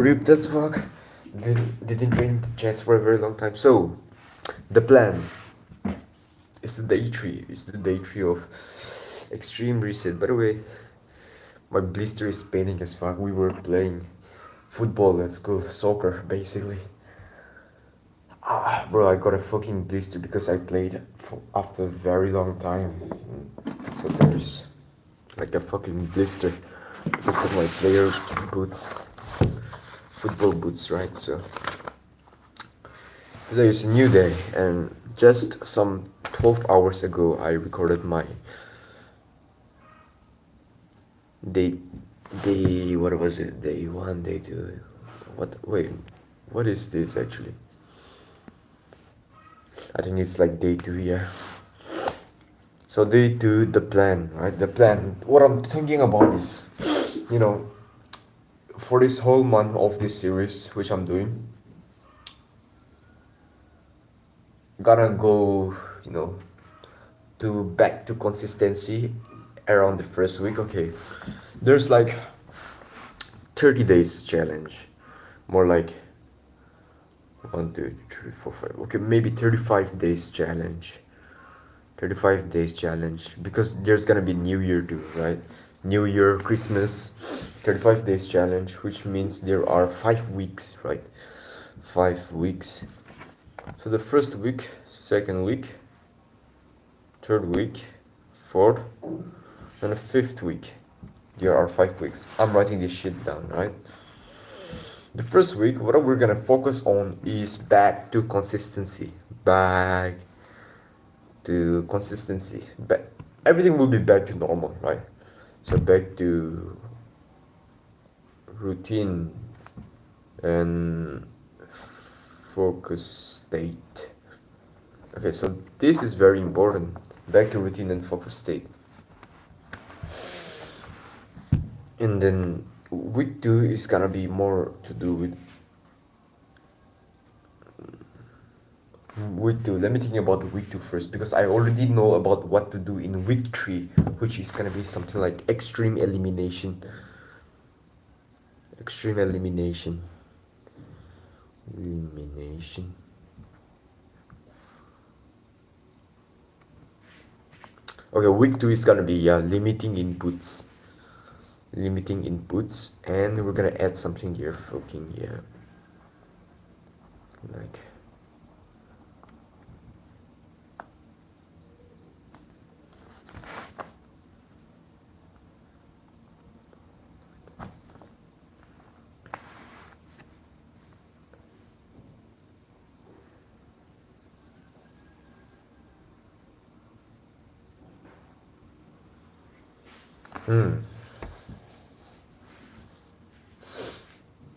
Ripped as fuck. Didn't train chats for a very long time. So, the plan is the day three. It's the day three of extreme reset. By the way, my blister is paining as fuck. We were playing football at school, soccer basically. Bro, I got a fucking blister because I played after a very long time. So there's like a fucking blister because of my player boots, football boots, right? So today is a new day, and just some 12 hours ago, I recorded my day, what was it? Day one, day two. Wait, what is this actually? I think it's like day two, yeah. So day two, the plan, right? The plan. What I'm thinking about is, you know, for this whole month of this series, which I'm doing, gonna go, you know, to back to consistency around the first week. Okay, there's like 30 days challenge, more like 1, 2, 3, 4, 5. Okay, maybe 35 days challenge. 35 days challenge because there's gonna be New Year too, right? New Year, Christmas, 35 days challenge, which means there are 5 weeks, right? 5 weeks. So the first week, second week, third week, fourth, and the fifth week. There are 5 weeks. I'm writing this shit down, right? The first week, what we're gonna focus on is back to consistency. Back to consistency. Back, everything will be back to normal, right? So back to routine and focus state. Okay, so this is very important. Back to routine and focus state. And then week two is gonna be more to do with week two. Let me think about week two first because I already know about what to do in week three, which is gonna be something like extreme elimination. Extreme elimination. Elimination. Okay, week two is gonna be limiting inputs. Limiting inputs, and we're gonna add something here. Fucking yeah. Like.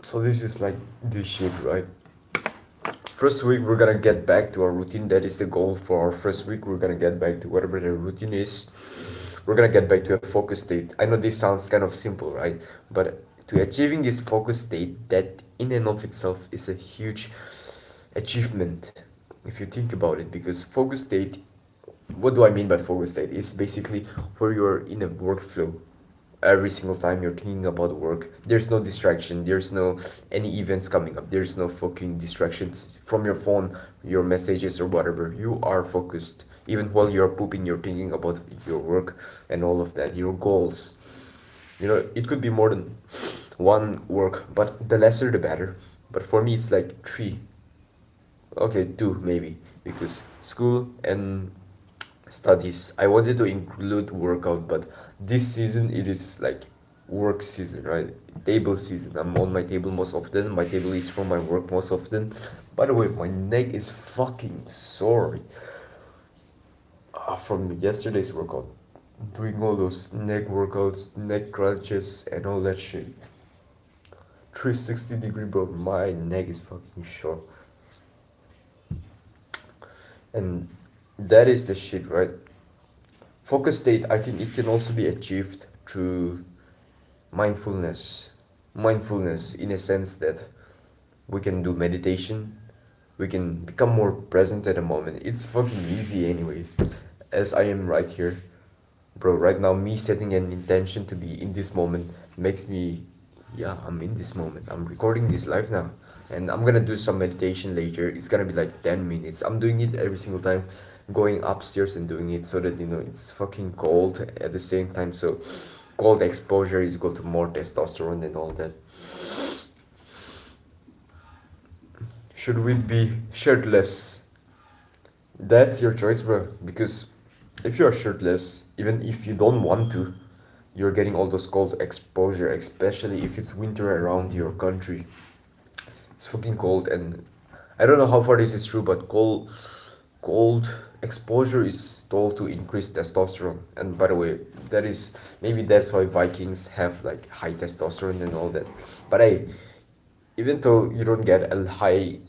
So this is like this shit, right? First week we're gonna get back to our routine. That is the goal for our first week. We're gonna get back to whatever the routine is. We're gonna get back to a focus state. I know this sounds kind of simple, right? But to achieving this focus state, that in and of itself is a huge achievement if you think about it, because focus state, what do I mean by focus state? It's basically where you're in a workflow. Every single time you're thinking about work, there's no distraction, there's no any events coming up, there's no fucking distractions from your phone, your messages or whatever. You are focused. Even while you're pooping, you're thinking about your work and all of that, your goals. It could be more than one work, but the lesser the better. But for me, it's like three. Okay, two maybe, because school and studies. I wanted to include workout, but this season it is like work season, right? Table season. I'm on my table most often. My table is from my work most often. By the way, my neck is fucking sore from yesterday's workout. Doing all those neck workouts, neck crunches, and all that shit. 360-degree, bro. My neck is fucking sore. And that is the shit, right? Focus state, I think it can also be achieved through mindfulness. Mindfulness, in a sense that we can do meditation, we can become more present at the moment. It's fucking easy, anyways. As I am right here, bro, right now, me setting an intention to be in this moment makes me Yeah, I'm in this moment. I'm recording this live now. And I'm gonna do some meditation later. It's gonna be like 10 minutes. I'm doing it every single time, going upstairs and doing it so that it's fucking cold at the same time. So, cold exposure is equal to more testosterone and all that. Should we be shirtless? That's your choice, bro. Because if you are shirtless, even if you don't want to, you're getting all those cold exposure, especially if it's winter around your country. It's fucking cold, and I don't know how far this is true, but cold exposure is told to increase testosterone. And by the way, that is maybe that's why Vikings have like high testosterone and all that. But hey, even though you don't get a high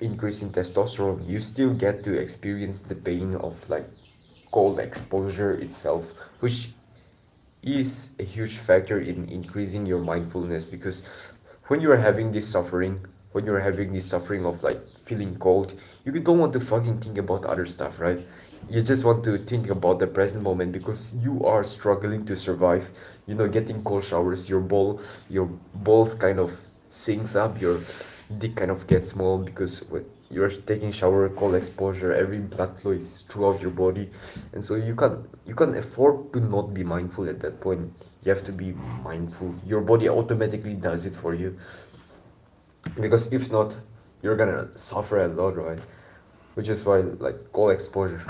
increase in testosterone, you still get to experience the pain of like cold exposure itself, which is a huge factor in increasing your mindfulness. Because when you're having this suffering, when you're having this suffering of like feeling cold, you don't want to fucking think about other stuff, right? You just want to think about the present moment because you are struggling to survive. Getting cold showers, your balls kind of sinks up, your dick kind of gets small because when you're taking shower, cold exposure, every blood flow is throughout your body, and so you can't afford to not be mindful at that point. You have to be mindful. Your body automatically does it for you, because if not, you're gonna suffer a lot, right? Which is why like cold exposure.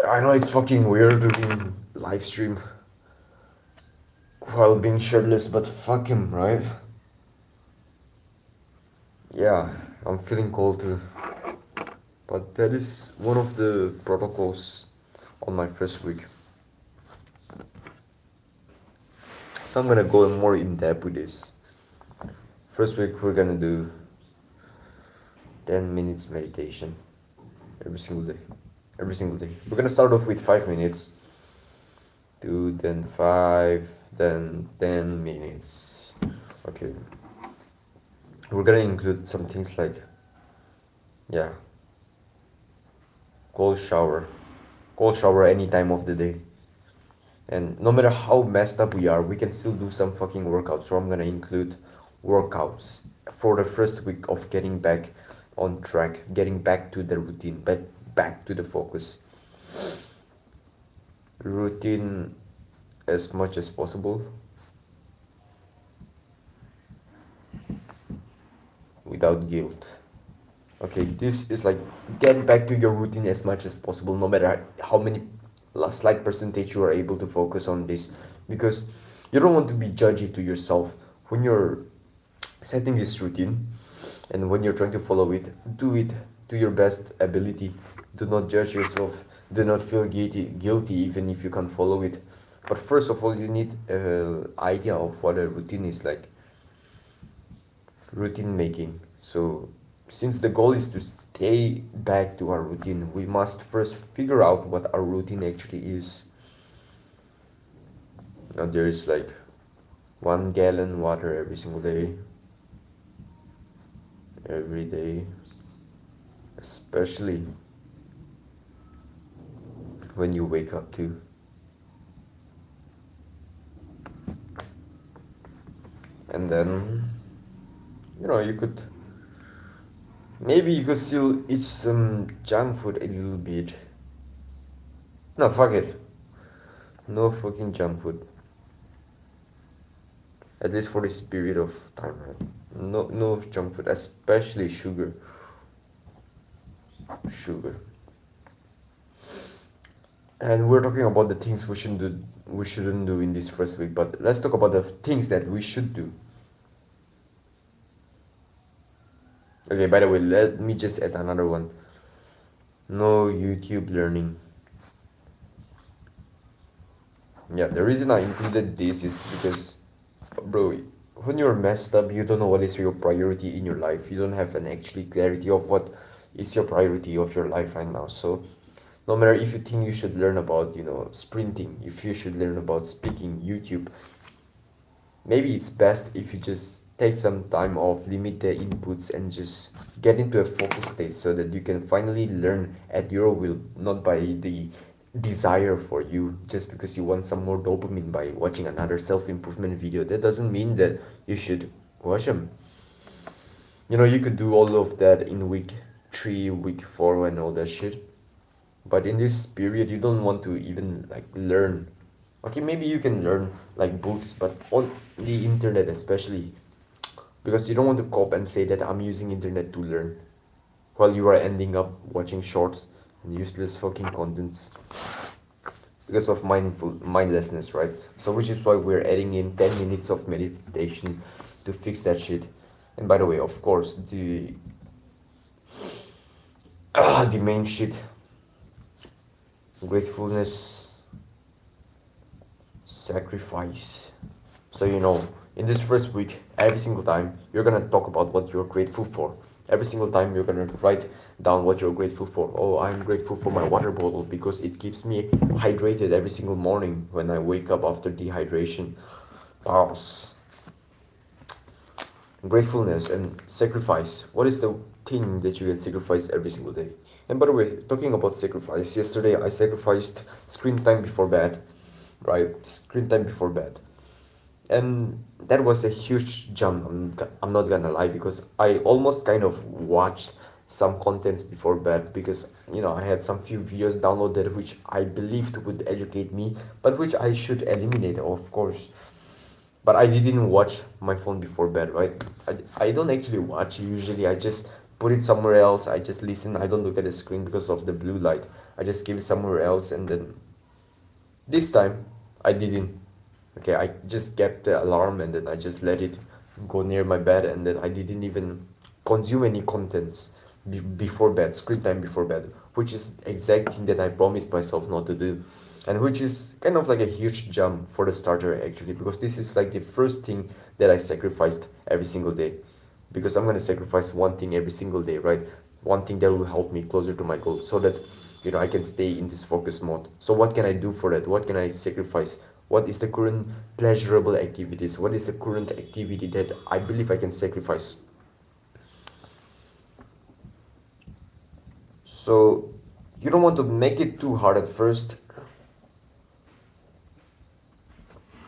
I know it's fucking weird doing live stream while being shirtless, but fuck him, right? Yeah, I'm feeling cold too. But that is one of the protocols on my first week. So I'm gonna go more in depth with this. First week we're gonna do 10 minutes meditation every single day. Every single day. We're gonna start off with 5 minutes, 2, then 5, then 10 minutes. Okay. We're gonna include some things like, yeah, cold shower. Cold shower any time of the day. And no matter how messed up we are, we can still do some fucking workouts. So I'm gonna include workouts for the first week of getting back on track, getting back to the routine, back to the focus. Routine as much as possible without guilt. Okay, this is like get back to your routine as much as possible, no matter how many slight percentage you are able to focus on this, because you don't want to be judgy to yourself when you're setting this routine, and when you're trying to follow it. Do it to your best ability. Do not judge yourself. Do not feel guilty even if you can't follow it. But first of all, you need an idea of what a routine is like. Routine making. So since the goal is to stay back to our routine, we must first figure out what our routine actually is. Now there is like 1 gallon water every single day, every day, especially when you wake up too. And then you could maybe you could still eat some junk food a little bit. No, fuck it. No fucking junk food. At least for this period of time, right? No junk food, especially sugar. Sugar. And we're talking about the things we shouldn't do in this first week, but let's talk about the things that we should do. Okay, by the way, let me just add another one. No YouTube learning. Yeah, the reason I included this is because, bro, when you're messed up, you don't know what is your priority in your life. You don't have an actually clarity of what is your priority of your life right now. So no matter if you think you should learn about sprinting, if you should learn about speaking, YouTube, maybe it's best if you just take some time off, limit the inputs, and just get into a focus state so that you can finally learn at your will, not by the desire for you just because you want some more dopamine by watching another self-improvement video. That doesn't mean that you should watch them. You know, you could do all of that in week 3, week 4 and all that shit. But in this period you don't want to even like learn. Okay, maybe you can learn like books, but on the internet especially, because you don't want to cop and say that I'm using internet to learn while you are ending up watching shorts and useless fucking contents because of mindlessness, right? So which is why we're adding in 10 minutes of meditation to fix that shit. And by the way, of course, the main shit, gratefulness, sacrifice. So you know, in this first week, every single time you're gonna talk about what you're grateful for. Every single time you're gonna write down what you're grateful for. Oh, I'm grateful for my water bottle because it keeps me hydrated every single morning when I wake up after dehydration. Pause. Gratefulness and sacrifice. What is the thing that you can sacrifice every single day? And by the way, talking about sacrifice, yesterday I sacrificed screen time before bed, right? Screen time before bed. And that was a huge jump. I'm not gonna lie, because I almost kind of watched some contents before bed because you know I had some few videos downloaded which I believed would educate me, but which I should eliminate, of course. But I didn't watch my phone before bed, right? I don't actually watch usually. I just put it somewhere else. I just listen. I don't look at the screen because of the blue light. I just keep it somewhere else, and then this time I didn't. Okay, I just kept the alarm and then I just let it go near my bed, and then I didn't even consume any contents before bed, screen time before bed, which is exact thing that I promised myself not to do, and which is kind of like a huge jump for the starter actually, because this is like the first thing that I sacrificed every single day, because I'm gonna sacrifice one thing every single day, right? One thing that will help me closer to my goal, so that you know I can stay in this focus mode. So what can I do for that? What can I sacrifice? What is the current pleasurable activities? What is the current activity that I believe I can sacrifice? So you don't want to make it too hard at first.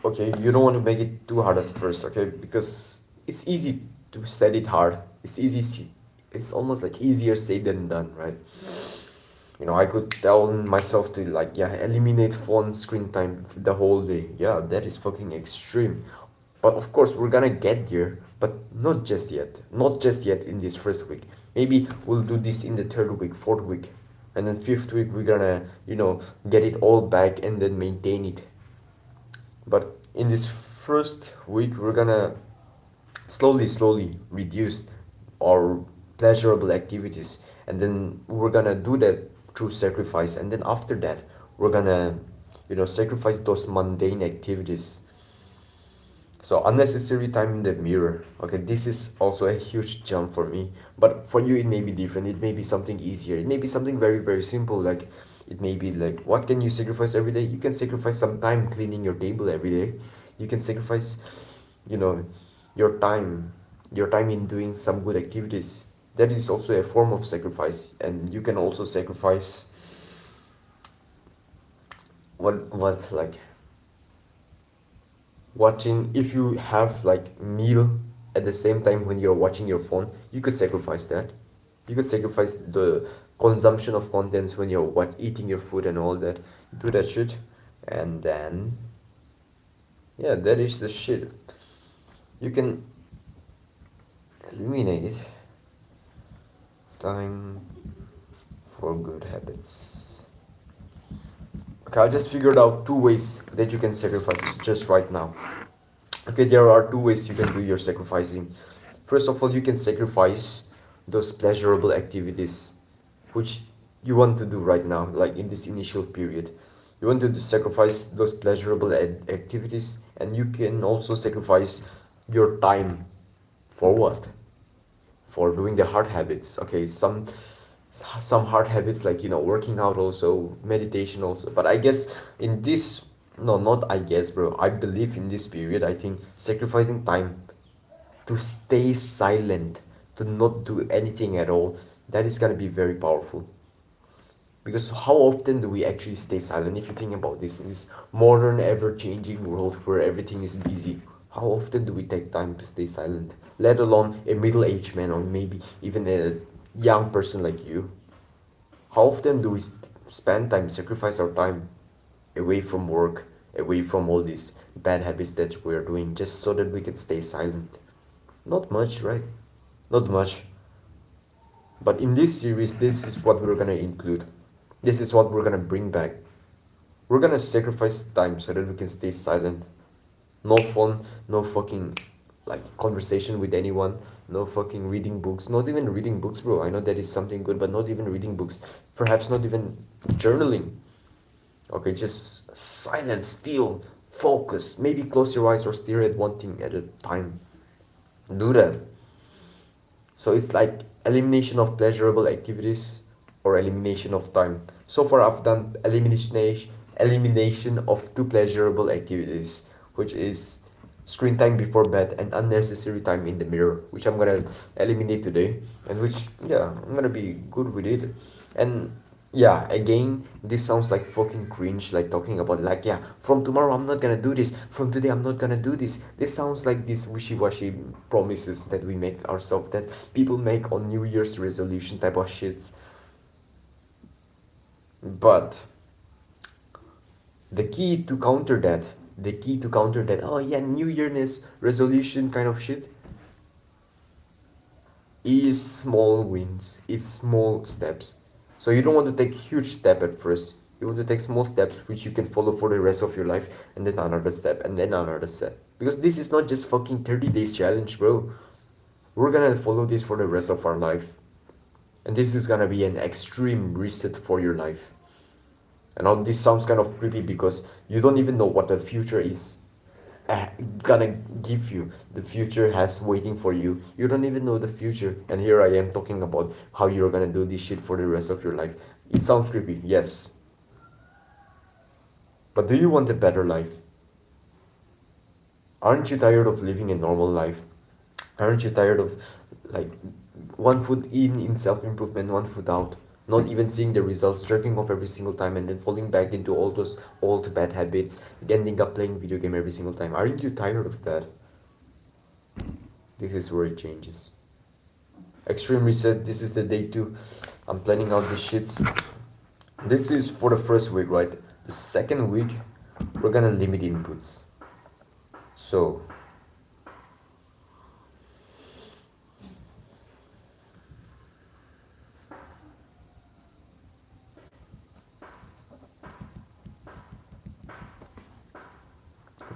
Okay, you don't want to make it too hard at first, okay? Because it's easy to set it hard. It's almost like easier said than done, right? You know, I could tell myself to like, yeah, eliminate phone screen time the whole day. Yeah, that is fucking extreme. But of course, we're gonna get there, but not just yet. Not just yet in this first week. Maybe we'll do this in the third week, fourth week, and then fifth week we're gonna, you know, get it all back and then maintain it. But in this first week, we're gonna slowly reduce our pleasurable activities, and then we're gonna do that through sacrifice, and then after that we're gonna, you know, sacrifice those mundane activities. So unnecessary time in the mirror. Okay, this is also a huge jump for me, but for you it may be different. It may be something easier. It may be something very simple, like it may be like, what can you sacrifice every day? You can sacrifice some time cleaning your table every day. You can sacrifice, you know, your time, your time in doing some good activities. That is also a form of sacrifice. And you can also sacrifice what like watching. If you have like meal at the same time when you're watching your phone, you could sacrifice that. You could sacrifice the consumption of contents when you're eating your food and all that. Do that shit, and then yeah, that is the shit. You can eliminate time for good habits. Okay, I just figured out two ways that you can sacrifice just right now. Okay, there are two ways you can do your sacrificing. First of all, you can sacrifice those pleasurable activities which you want to do right now, like in this initial period. You want to sacrifice those pleasurable activities, and you can also sacrifice your time for what? For doing the hard habits. Okay, some hard habits, like you know, working out, also meditation also. But I guess in this, no, not I guess, bro, I believe in this period, I think sacrificing time to stay silent, to not do anything at all, that is gonna be very powerful. Because how often do we actually stay silent? If you think about this, in this modern, ever-changing world where everything is busy, how often do we take time to stay silent? Let alone a middle-aged man or maybe even a young person like you. How often do we spend time, sacrifice our time away from work, away from all these bad habits that we're doing just so that we can stay silent? Not much, right? Not much. But in this series, this is what we're gonna include. This is what we're gonna bring back. We're gonna sacrifice time so that we can stay silent. No phone, no fucking like conversation with anyone, no fucking reading books, not even reading books, bro. I know that is something good, but not even reading books. Perhaps not even journaling. Okay, just silent, still, focus. Maybe close your eyes or stare at one thing at a time. Do that. So it's like elimination of pleasurable activities or elimination of time. So far I've done elimination of two pleasurable activities, which is screen time before bed and unnecessary time in the mirror, which I'm gonna eliminate today, and which, yeah, I'm gonna be good with it. And yeah, again, this sounds like fucking cringe, like talking about like, yeah, from tomorrow I'm not gonna do this, from today I'm not gonna do this. This sounds like these wishy-washy promises that we make ourselves, that people make on New Year's resolution type of shits. But the key to counter that, oh yeah, New Year's resolution kind of shit, is small wins. It's small steps. So you don't want to take huge step at first. You want to take small steps which you can follow for the rest of your life, and then another step, and then another step. Because this is not just fucking 30 days challenge, bro. We're gonna follow this for the rest of our life. And this is gonna be an extreme reset for your life. And all this sounds kind of creepy because you don't even know what the future is gonna give you. The future has waiting for you. You don't even know the future, and here I am talking about how you're gonna do this shit for the rest of your life. It sounds creepy, yes, but do you want a better life? Aren't you tired of living a normal life? Aren't you tired of like one foot in self-improvement, one foot out, not even seeing the results, jerking off every single time, and then falling back into all those old bad habits, ending up playing video game every single time? Aren't you tired of that? This is where it changes. Extreme reset, this is the day 2. I'm planning out the shits. This is for the first week, right? The second week, we're gonna limit inputs. So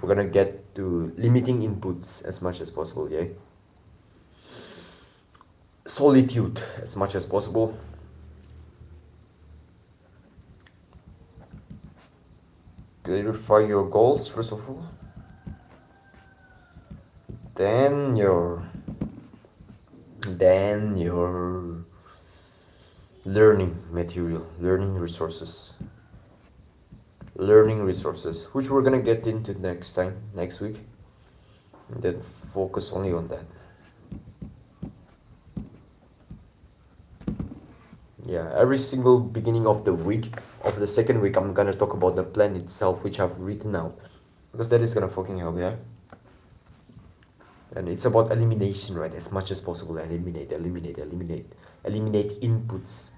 we're gonna get to limiting inputs as much as possible, yeah? Solitude as much as possible. Clarify your goals first of all. Then your learning material, learning resources, which we're gonna get into next week, and then focus only on that. Yeah, every single beginning of the week, of the second week, I'm gonna talk about the plan itself, which I've written out, because that is gonna fucking help, yeah? And it's about elimination, right? As much as possible, eliminate inputs. Eliminate inputs.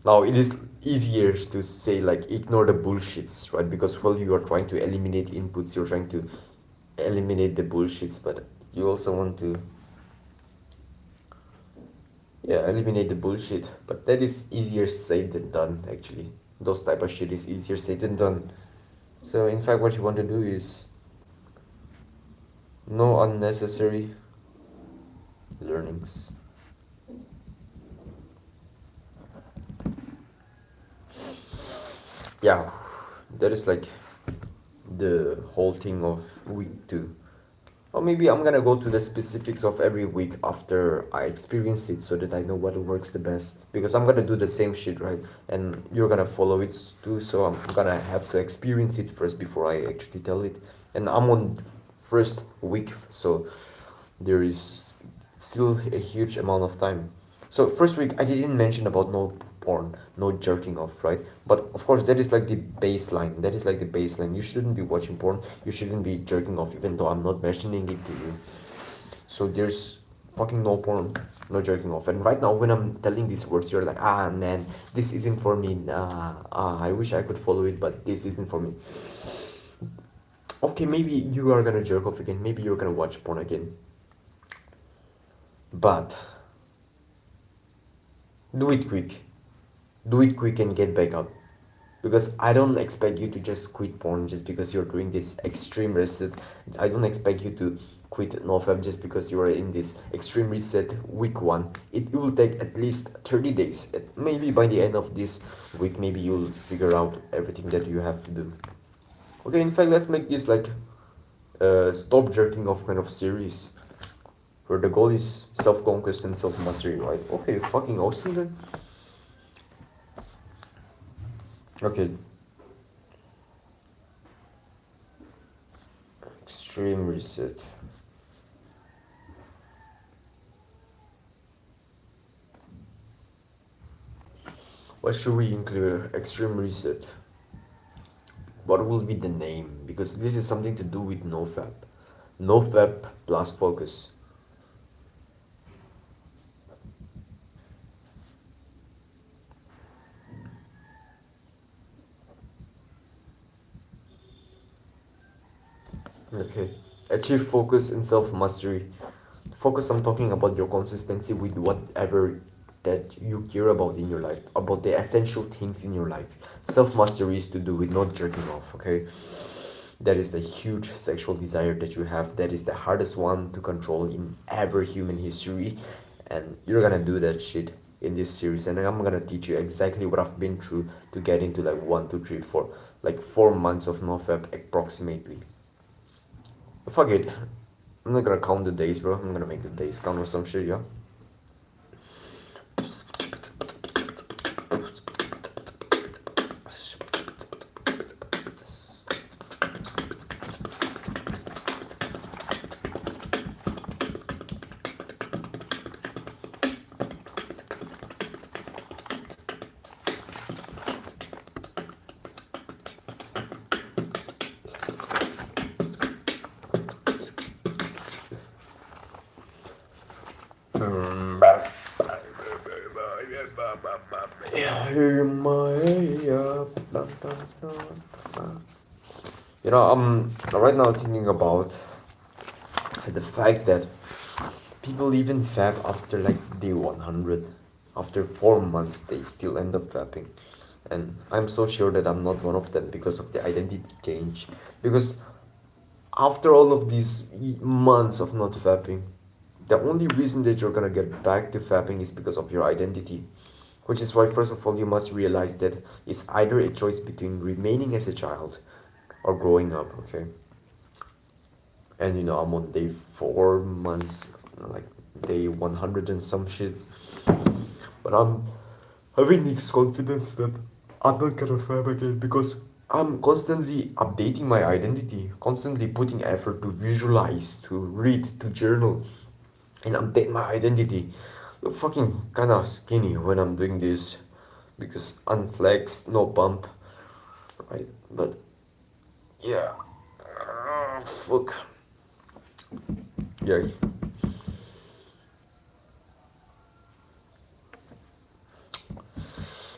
Now, it is easier to say, like, ignore the bullshits, right? Because while you are trying to eliminate inputs, you're trying to eliminate the bullshits, but you also want to, yeah, eliminate the bullshit. But that is easier said than done, actually. Those type of shit is easier said than done. So, in fact, what you want to do is no unnecessary learnings. Yeah, that is like the whole thing of week 2. Or maybe I'm gonna go to the specifics of every week after I experience it, so that I know what works the best. Because I'm gonna do the same shit, right? And you're gonna follow it too, so I'm gonna have to experience it first before I actually tell it. And I'm on first week, so there is still a huge amount of time. So first week I didn't mention about no porn, no jerking off, right? But of course that is like the baseline. That is like the baseline. You shouldn't be watching porn. You shouldn't be jerking off, even though I'm not mentioning it to you. So there's fucking no porn, no jerking off. And right now when I'm telling these words, you're like, ah man, this isn't for me. I wish I could follow it, but this isn't for me. Okay, maybe you are gonna jerk off again. Maybe you're gonna watch porn again. But do it quick. Do it quick and get back up. Because I don't expect you to just quit porn just because you're doing this extreme reset. I don't expect you to quit NoFap just because you are in this extreme reset week one. It will take at least 30 days. Maybe by the end of this week, maybe you'll figure out everything that you have to do. Okay, in fact, let's make this like a stop jerking off kind of series where the goal is self-conquest and self-mastery, right? Okay, fucking awesome then. Okay. Extreme reset. What should we include? Extreme reset. What will be the name? Because this is something to do with NoFap. NoFap plus focus. Okay. Achieve focus and self mastery. Focus, I'm talking about your consistency with whatever that you care about in your life, about the essential things in your life. Self mastery is to do with not jerking off, okay? That is the huge sexual desire that you have. That is the hardest one to control in ever human history. And you're gonna do that shit in this series. And I'm gonna teach you exactly what I've been through to get into like 1, 2, 3, 4, like 4 months of nofap approximately. Fuck it. I'm not gonna count the days, bro. I'm gonna make the days count or some shit, yeah? I'm right now thinking about the fact that people even fap after like day 100. After 4 months, they still end up fapping. And I'm so sure that I'm not one of them because of the identity change. Because after all of these months of not fapping, the only reason that you're gonna get back to fapping is because of your identity. Which is why, first of all, you must realize that it's either a choice between remaining as a child or growing up, okay? And I'm on day 4 months, like day 100 and some shit. But I'm having this confidence that I'm not gonna fab again because I'm constantly updating my identity, constantly putting effort to visualize, to read, to journal, and update my identity. Look fucking kinda skinny when I'm doing this because unflexed, no pump, right? But yeah, fuck. Yeah.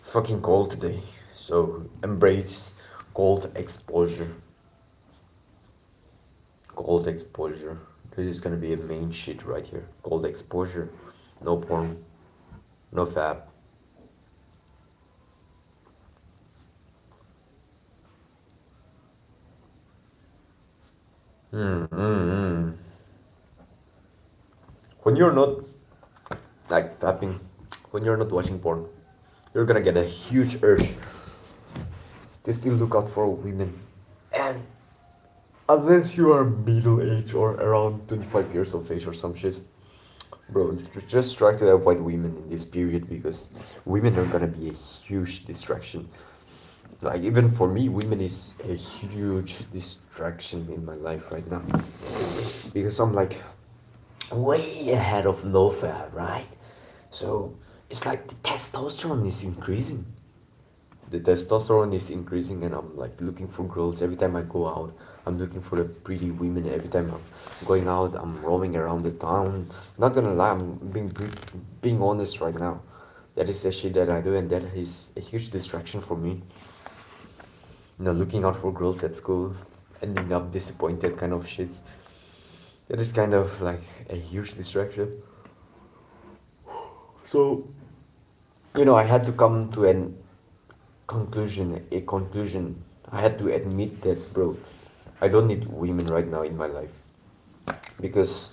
Fucking cold today. So embrace cold exposure. Cold exposure. This is gonna be a main shit right here. Cold exposure. No porn. No fab. When you're not like fapping, when you're not watching porn, you're gonna get a huge urge to still look out for women. And unless you are middle age or around 25 years of age or some shit, bro, just try to avoid women in this period because women are gonna be a huge distraction. Like even for me, women is a huge distraction in my life right now because I'm like way ahead of no fab, right? So it's like the testosterone is increasing. The testosterone is increasing, and I'm like looking for girls every time I go out. I'm looking for the pretty women every time I'm going out. I'm roaming around the town. Not gonna lie, I'm being honest right now. That is the shit that I do, and that is a huge distraction for me. Looking out for girls at school, ending up disappointed, kind of shit. That is kind of like a huge distraction. So, I had to come to a conclusion. I had to admit that, bro, I don't need women right now in my life. Because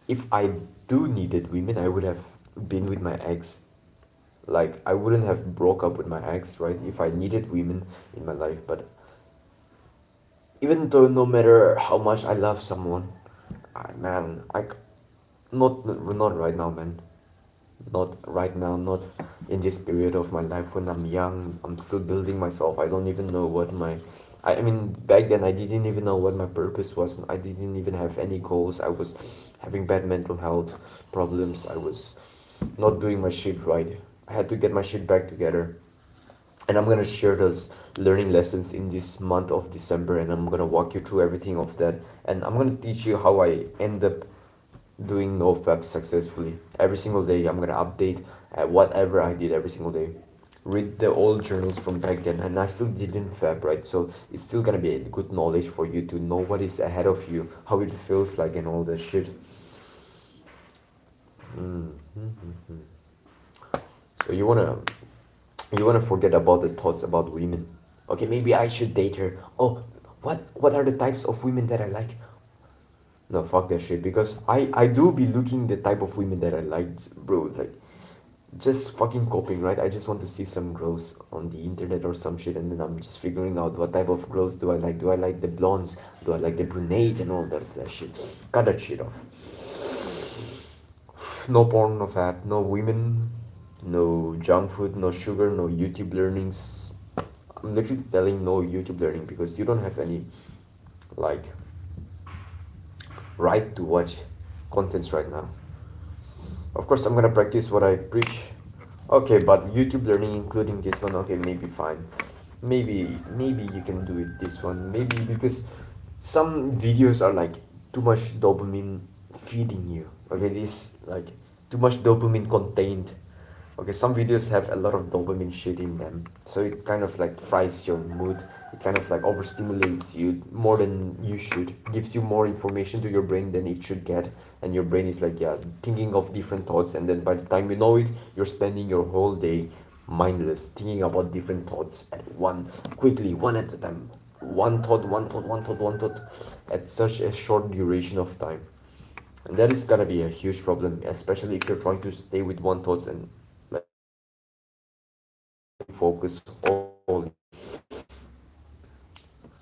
if I do needed women, I would have been with my ex. Like, I wouldn't have broke up with my ex, right? If I needed women in my life. But even though no matter how much I love someone, man, not right now, man. Not right now, not in this period of my life when I'm young. I'm still building myself. I don't even know what I mean, back then I didn't even know what my purpose was. I didn't even have any goals. I was having bad mental health problems. I was not doing my shit right. I had to get my shit back together. And I'm gonna share those learning lessons in this month of December, and I'm gonna walk you through everything of that. And I'm gonna teach you how I end up doing nofap successfully. Every single day I'm gonna update whatever I did every single day. Read the old journals from back then, and I still didn't fab, right? So it's still gonna be a good knowledge for you to know what is ahead of you, how it feels like, and all that shit. So you wanna forget about the thoughts about women. Okay, maybe I should date her. Oh, what are the types of women that I like? No, fuck that shit. Because I do be looking the type of women that I like, bro. Like, just fucking coping, right? I just want to see some girls on the internet or some shit, and then I'm just figuring out what type of girls do I like. Do I like the blondes? Do I like the brunette and all that shit? Cut that shit off. No porn, no fat, no women, no junk food, no sugar, no YouTube learnings. I'm literally telling no YouTube learning because you don't have any like right to watch contents right now. Of course, I'm gonna practice what I preach. Okay, but YouTube learning, including this one, okay, maybe fine. Maybe you can do it this one. Maybe because some videos are like too much dopamine feeding you. Okay, this like too much dopamine contained. Okay, some videos have a lot of dopamine shit in them, so it kind of like fries your mood. It kind of like overstimulates you more than you should, gives you more information to your brain than it should get, and your brain is like, yeah, thinking of different thoughts, and then by the time you know it, you're spending your whole day mindless, thinking about different thoughts quickly, one at a time. One thought, at such a short duration of time. And that is gonna be a huge problem, especially if you're trying to stay with one thoughts and like focus all.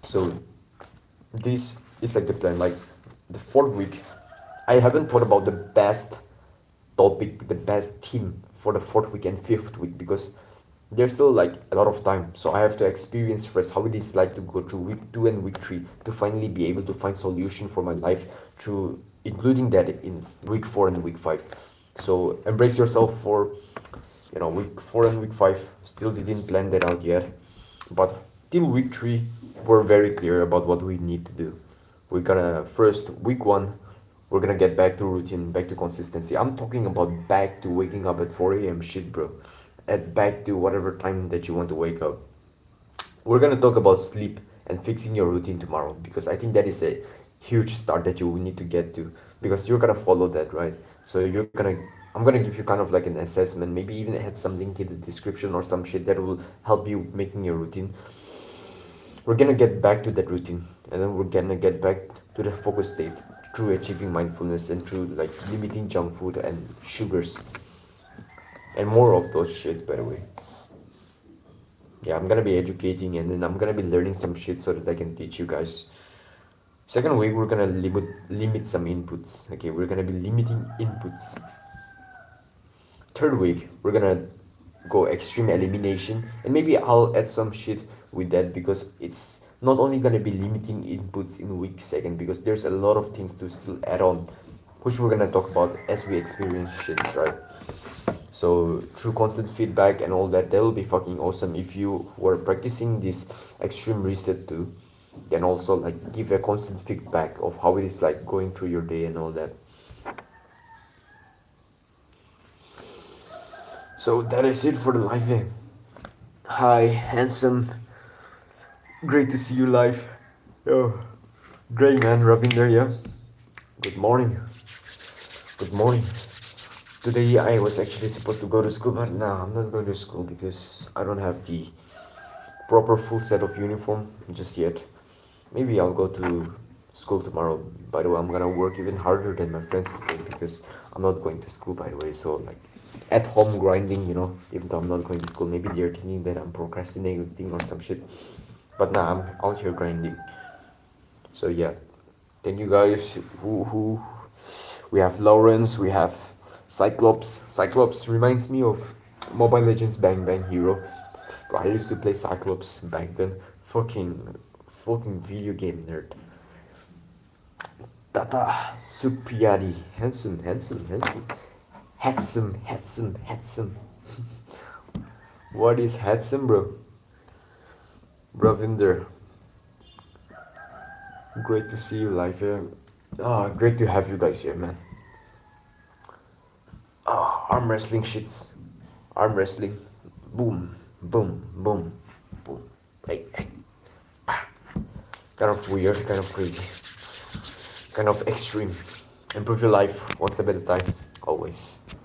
So this is like the plan. Like the fourth week, I haven't thought about the best topic, the best theme for the fourth week and fifth week because there's still like a lot of time. So I have to experience first how it is like to go through week two and week three to finally be able to find solution for my life through including that in week four and week five. So embrace yourself for week four and week five. Still didn't plan that out yet, but till week three we're very clear about what we need to do. We're gonna first week one, we're gonna get back to routine, back to consistency. I'm talking about back to waking up at 4 a.m. shit, bro. At back to whatever time that you want to wake up. We're gonna talk about sleep and fixing your routine tomorrow because I think that is a huge start that you will need to get to because you're gonna follow that, right? So I'm gonna give you kind of like an assessment, maybe even add some link in the description or some shit that will help you making your routine. We're gonna get back to that routine, and then we're gonna get back to the focus state through achieving mindfulness and through like limiting junk food and sugars and more of those shit, by the way. Yeah, I'm gonna be educating, and then I'm gonna be learning some shit so that I can teach you guys. Second week, we're gonna limit some inputs. Okay, we're gonna be limiting inputs. Third week, we're gonna go extreme elimination, and maybe I'll add some shit with that because it's not only gonna be limiting inputs in week second because there's a lot of things to still add on which we're gonna talk about as we experience shits, right? So through constant feedback and all that, that will be fucking awesome. If you were practicing this extreme reset too, then also like give a constant feedback of how it is like going through your day and all that. So that is it for the live. Hi, handsome. Great to see you live. Oh, great man, Ravinder. Yeah. Good morning. Good morning. Today I was actually supposed to go to school, but nah, I'm not going to school because I don't have the proper full set of uniform just yet. Maybe I'll go to school tomorrow. By the way, I'm gonna work even harder than my friends today because I'm not going to school, by the way. So like at home grinding, even though I'm not going to school, maybe they're thinking that I'm procrastinating or some shit. But nah, I'm out here grinding. So yeah, thank you guys. Who we have Lawrence, we have Cyclops. Cyclops reminds me of Mobile Legends Bang Bang Hero. Bro, I used to play Cyclops back then. Fucking video game nerd. Tata Supriyadi. Handsome. Handsome. What is handsome, bro? Bravinder. Great to see you live here. Great to have you guys here, man. Arm wrestling shits. Arm wrestling. Boom. Boom. Hey. Kind of weird, kind of crazy. Kind of extreme. Improve your life one step at a time. Always.